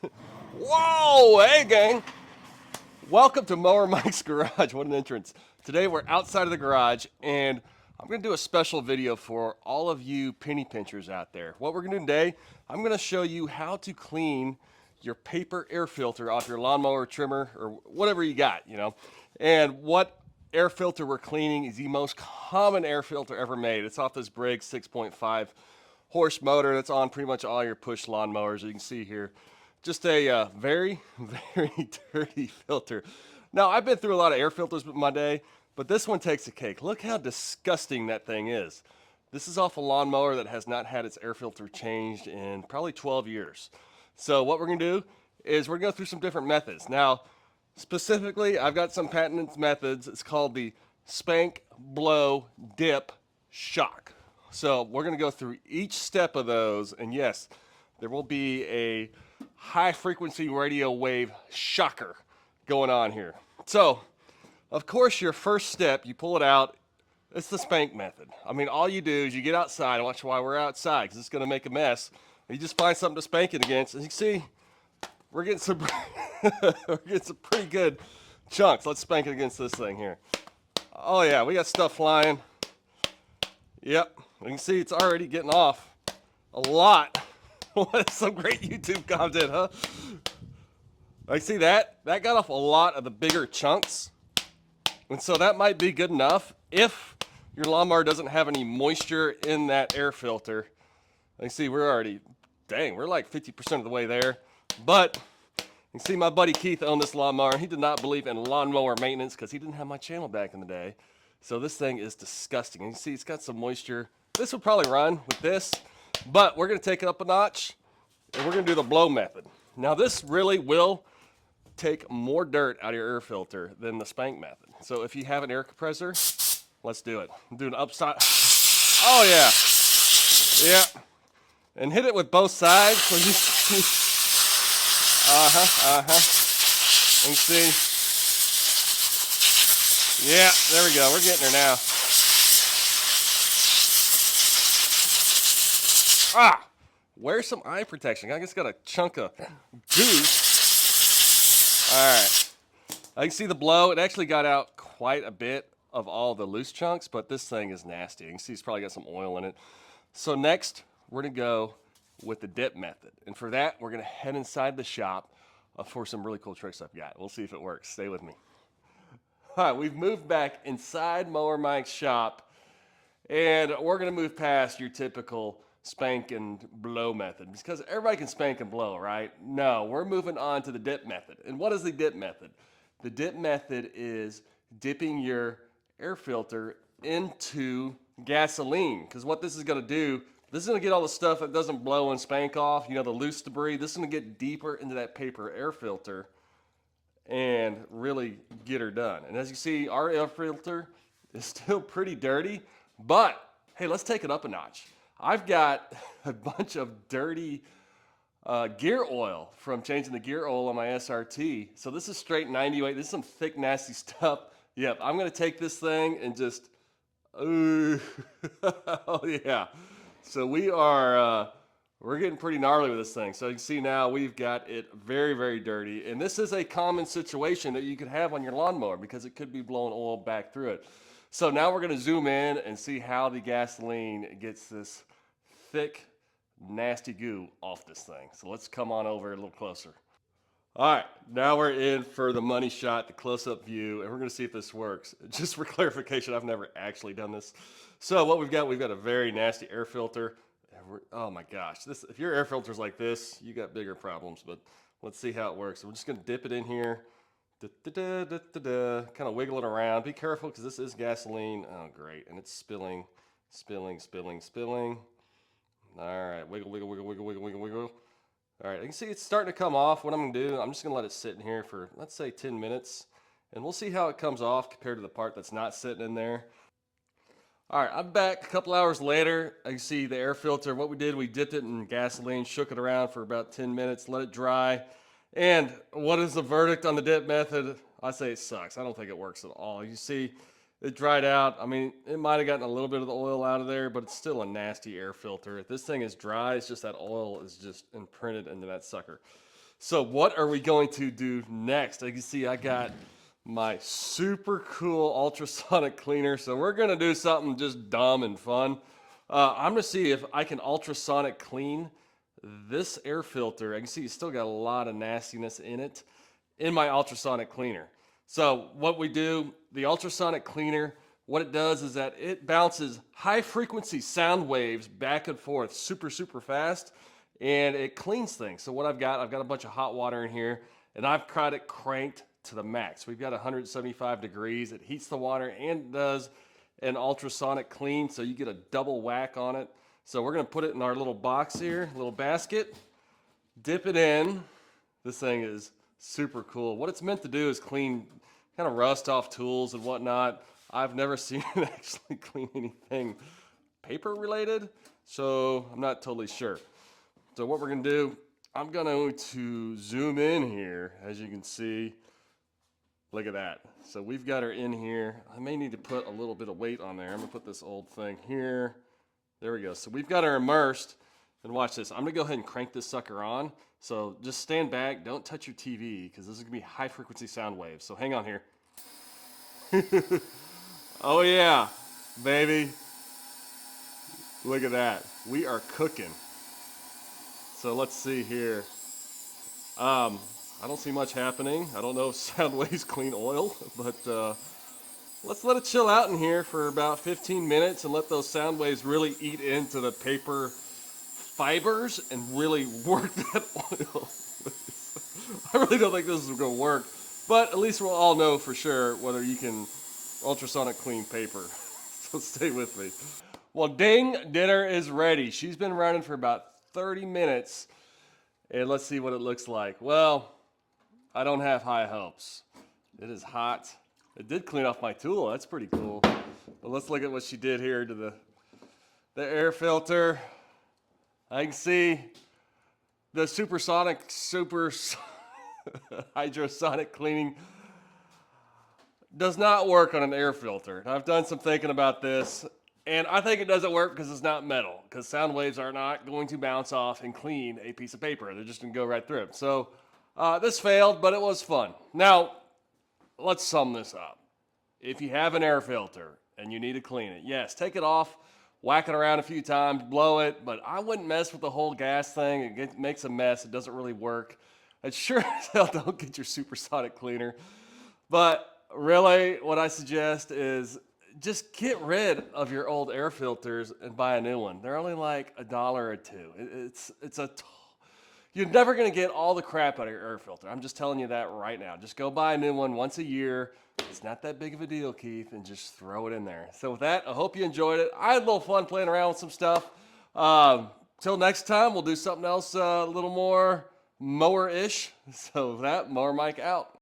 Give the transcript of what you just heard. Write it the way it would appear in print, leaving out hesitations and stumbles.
Whoa! Hey, gang! Welcome to Mower Mike's garage. What an entrance. Today we're outside of the garage, and I'm going to do a special video for all of you penny pinchers out there. What we're going to do today, I'm going to show you how to clean your paper air filter off your lawnmower trimmer or whatever you got, And what air filter we're cleaning is the most common air filter ever made. It's off this Briggs 6.5 horse motor that's on pretty much all your push lawnmowers. You can see here, just a very, very dirty filter. Now, I've been through a lot of air filters in my day, but this one takes a cake. Look how disgusting that thing is. This is off a lawnmower that has not had its air filter changed in probably 12 years. So what we're going to do is we're going to go through some different methods. Now, specifically, I've got some patented methods. It's called the spank, blow, dip, shock. So we're going to go through each step of those, and yes, there will be a high frequency radio wave shocker going on here. So, of course, your first step, you pull it out. It's the spank method. I mean, all you do is you get outside, and watch why we're outside, because it's going to make a mess. You just find something to spank it against, and you can see we're getting some, we're getting some pretty good chunks. Let's spank it against this thing here. Oh yeah, we got stuff flying. Yep, you can see it's already getting off a lot. What some great YouTube content, huh? I see that. That got off a lot of the bigger chunks. And so that might be good enough if your lawnmower doesn't have any moisture in that air filter. You see we're already, dang, we're like 50% of the way there. But you see my buddy Keith owned this lawnmower. He did not believe in lawnmower maintenance because he didn't have my channel back in the day. So this thing is disgusting. And you see it's got some moisture. This would probably run with this. But we're going to take it up a notch, and we're going to do the blow method. Now, this really will take more dirt out of your air filter than the spank method. So if you have an air compressor, let's do it. I'm doing upside. Oh, yeah. Yeah. And hit it with both sides. So you see. And see. Yeah, there we go. We're getting there now. Wear some eye protection. I just got a chunk of goose. All right. I can see the blow. It actually got out quite a bit of all the loose chunks, but this thing is nasty. You can see it's probably got some oil in it. So next, we're going to go with the dip method. And for that, we're going to head inside the shop for some really cool tricks I've got. We'll see if it works. Stay with me. All right, we've moved back inside Mower Mike's shop, and we're going to move past your typical spank and blow method because everybody can spank and blow, right? No, we're moving on to the dip method. And what is the dip method? The dip method is dipping your air filter into gasoline, because what this is going to do, this is going to get all the stuff that doesn't blow and spank off, the loose debris. This is going to get deeper into that paper air filter and really get her done. And as you see, our air filter is still pretty dirty, but hey, let's take it up a notch. I've got a bunch of dirty gear oil from changing the gear oil on my SRT. So this is straight 98. This is some thick, nasty stuff. Yep, I'm going to take this thing and just, ooh, oh yeah. So we're getting pretty gnarly with this thing. So you can see now we've got it very, very dirty. And this is a common situation that you could have on your lawnmower because it could be blowing oil back through it. So now we're going to zoom in and see how the gasoline gets this thick, nasty goo off this thing. So let's come on over a little closer. All right, now we're in for the money shot, the close-up view, and we're going to see if this works. Just for clarification, I've never actually done this. So what we've got a very nasty air filter. Oh my gosh, if your air filter's like this, you got bigger problems, but let's see how it works. So we're just going to dip it in here. Kind of wiggle it around. Be careful because this is gasoline. Oh, great. And it's spilling. All right, wiggle. All right, you can see it's starting to come off. What I'm going to do, I'm just going to let it sit in here for, let's say, 10 minutes. And we'll see how it comes off compared to the part that's not sitting in there. All right, I'm back a couple hours later. I can see the air filter. What we did, we dipped it in gasoline, shook it around for about 10 minutes, let it dry. And what is the verdict on the dip method? I say it sucks. I don't think it works at all. You see, it dried out. I mean, it might have gotten a little bit of the oil out of there, but it's still a nasty air filter. If this thing is dry, it's just that oil is just imprinted into that sucker. So what are we going to do next? You can see I got my super cool ultrasonic cleaner. So we're gonna do something just dumb and fun. I'm gonna see if I can ultrasonic clean this air filter. I can see it's still got a lot of nastiness in it in my ultrasonic cleaner. So what we do, the ultrasonic cleaner, what it does is that it bounces high frequency sound waves back and forth super fast, and it cleans things. So what I've got a bunch of hot water in here, and I've got it cranked to the max. We've got 175 degrees. It heats the water and does an ultrasonic clean, so you get a double whack on it. So we're gonna put it in our little box here, little basket, dip it in. This thing is super cool. What it's meant to do is clean kind of rust off tools and whatnot. I've never seen it actually clean anything paper related, so I'm not totally sure. So what we're gonna do, I'm going to zoom in here, as you can see. Look at that. So we've got her in here. I may need to put a little bit of weight on there. I'm gonna put this old thing here. There we go. So we've got her immersed. And watch this. I'm gonna go ahead and crank this sucker on. So just stand back, don't touch your TV, because this is gonna be high frequency sound waves. So hang on here. Oh yeah, baby. Look at that. We are cooking. So let's see here. I don't see much happening. I don't know if sound waves clean oil, but let's let it chill out in here for about 15 minutes and let those sound waves really eat into the paper fibers and really work that oil. I really don't think this is going to work, but at least we'll all know for sure whether you can ultrasonic clean paper. So stay with me. Well, ding, dinner is ready. She's been running for about 30 minutes, and let's see what it looks like. Well, I don't have high hopes. It is hot. It did clean off my tool. That's pretty cool. But let's look at what she did here to the air filter. I can see the supersonic, hydrosonic cleaning does not work on an air filter. I've done some thinking about this, and I think it doesn't work because it's not metal, because sound waves are not going to bounce off and clean a piece of paper. They're just going to go right through it. So this failed, but it was fun. Now, let's sum this up. If you have an air filter and you need to clean it, yes, take it off, whack it around a few times, blow it, but I wouldn't mess with the whole gas thing. It makes a mess. It doesn't really work. And sure as hell, don't get your supersonic cleaner. But really, what I suggest is just get rid of your old air filters and buy a new one. They're only like $1 or $2. You're never going to get all the crap out of your air filter. I'm just telling you that right now. Just go buy a new one once a year. It's not that big of a deal, Keith, and just throw it in there. So with that, I hope you enjoyed it. I had a little fun playing around with some stuff. Till next time, we'll do something else a little more mower-ish. So with that, Mower Mike out.